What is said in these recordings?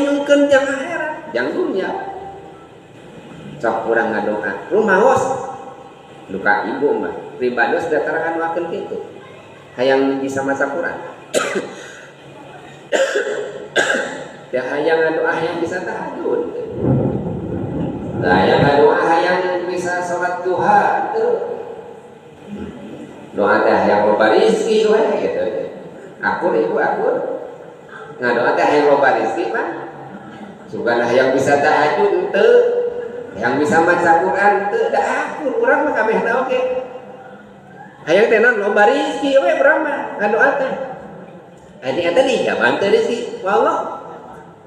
nyungkeun jang akhirat, jang dunya. Sok urang ngadoa, rumaos duka ibu mah pribados datarangan wakeun kitu. Hayang bisa maca Quran. Ya hayang ngadoa hayang bisa tahajud. Hayang ngadoa hayang bisa salat duha tuh. Doa teh hayang loba rezeki we gitu. Akur ibu akur. Ngadoa teh hayang loba rezeki mah. Sugana hayang bisa tahajud teu. Yang bisa maca Quran teu da akur urang mah kabehna oge. Hayang teh naon loba rezeki we urang mah ngadoa teh. Adi eta dijabah teh rezeki. Wallah.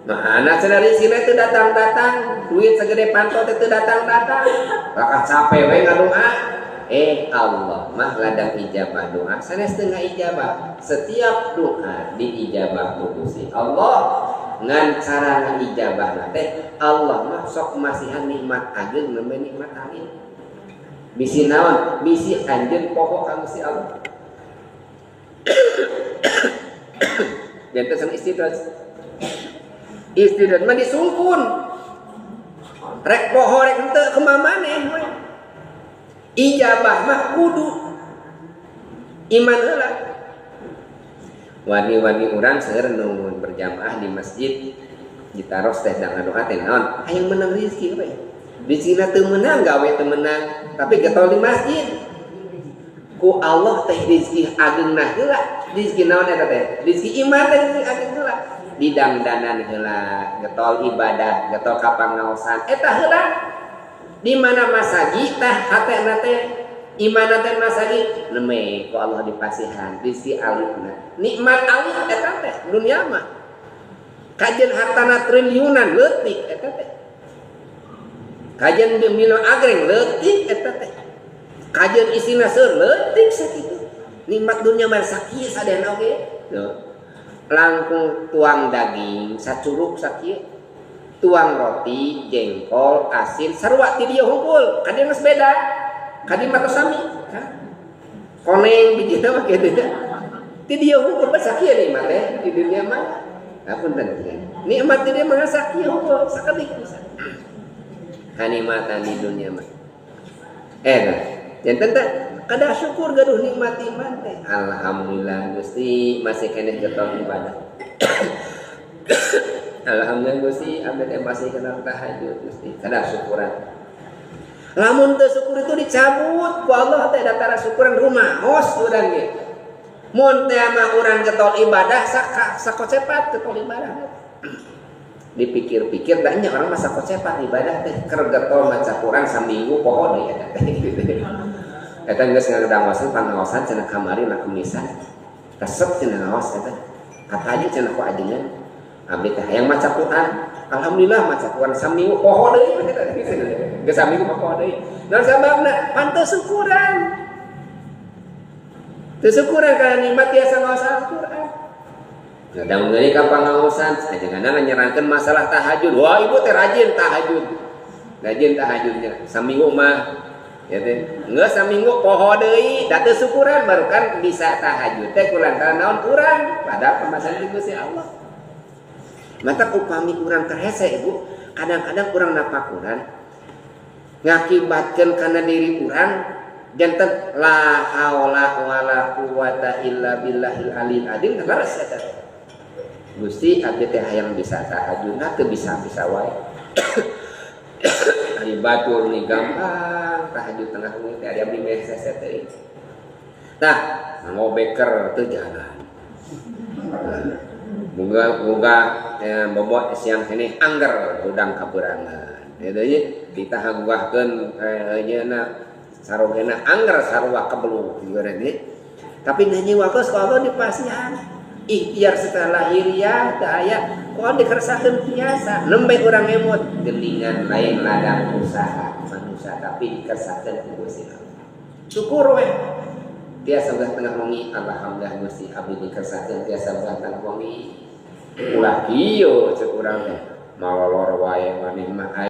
Mana cenah rezeki teh datang-datang, duit segede pantot teh datang-datang. Bakal capek we ngadoa. Allah mah ladang ijabah doa, sanes teu ijabah. Setiap doa diijabah ku Gusti Allah. Ngan cara ijabah teh Allah mah sok masihan nikmat ageung nemen nikmat alim. Bisi naon? Bisi anjeun poho ka Gusti Allah. Janten istidraj. Istidraj mah disungkun. Rek poho rek henteu kumaha maneh we. Ijabah mah kudu iman heula. Wani-wani urang seueur nu berjamaah di masjid ditaros teh da ngadoa teh naon? Hayang menang rezeki we. Rezekina teu meunang gawe teu meunang, tapi getol di masjid. Ku Allah teh rezeki ageungna heula. Rezeki naon eta teh? Rezeki iman teh rezeki ageung heula. Didangdanan heula, getol ibadah, getol ka pangaosan eta heula. Di mana masagi tah hatena teh iman teh masagi neme ku Allah dipasihan rezeki alifna nikmat alif eta teh dunia mah kajian hartana triliunan leutik eta teh kajian milo agreng leutik eta teh kajian isina seur leutik sakitu nikmat dunia mah sakieu sadayana oge langkung tuang daging sacurug sakieu tuang roti, jengkol, asin, sarua ti dieu hungkul. Kadi geus beda. Kadi mah tos sami, koneng bijina mah kitu. Ti dieu hungkul sakieu nikmat teh di dunia mah. Hapunten. Nikmat ti dieu mah sakieu hungkul sakedik pisan. Kanikmatan di dunia mah. Janten teh kada syukur gaduh nikmat iman teh. Alhamdulillah Gusti masih keneh getol ibadah. Alhamdulillah Gusti abdi teh masih kenal tahajud Gusti kada syukuran. Lamun teu syukur itu dicabut ku Allah teh datara syukuran rumaos urang ge. Mun teh mah urang getol ibadah sakocepat getol ibadah. Dipikir-pikir da nya orang mah sakocepat ibadah teh keur getol maca Quran saminggu poho deui eta teh. Eta geus ngadangosan pangaosan cenah kamari na kumisan. Resep cenah ngaos eta. Kata aja cenah ku ajengan. Abdi teh hayang maca Quran. Alhamdulillah maca Quran saminggu poho deui eta. Geus saminggu poho deui. Naon sababna? Pantes syukuran. Teu syukuran kana nikmat tiasa ngaos Al-Qur'an. Kadang geus ka pangaosan ajenganna nyerangkeun masalah tahajud. Wah, ibu teh rajin tahajud. Rajin tahajudnya. Saminggu mah ya teh geus saminggu poho deui, da teu syukuran baru kan bisa tahajud teh kulantaran naon urang padahal pembahasan di Gusti Allah. Mata upami kurang terhese ibu, kadang-kadang kurang napa Quran ngakibatkan karena diri kurang janten la haula wala quwata illa billahil alil azim leres eta. Gusti abdi teh hayang bisa tahajudna teu bisa-bisa wae. Ari batur ni gampang tahajud tengah wengi teh ari abdi mese teh. Tah ngobeker teu jalan. Boga bobot siang kene angger udang kaberangan. Eta ye ditahaguahkeun ayeuna sarogena angger sarua kabelu digoreng ye. Tapi nyanyi wakeus ka Allah dipasihan. Ikhtiar setelah lahiriah teu aya kok dikeresakeun biasa. Nembe urang emot gelingan lain ladang usaha manusia tapi dikeresakeun ku Gusti Allah. Syukur we. Tiasa ulah tengah wengi alhamdulillah Gusti abdi dikeresakeun tiasa ulah tengah wengi. Ulah kieu ceuk urang teh malolor wae maneh mah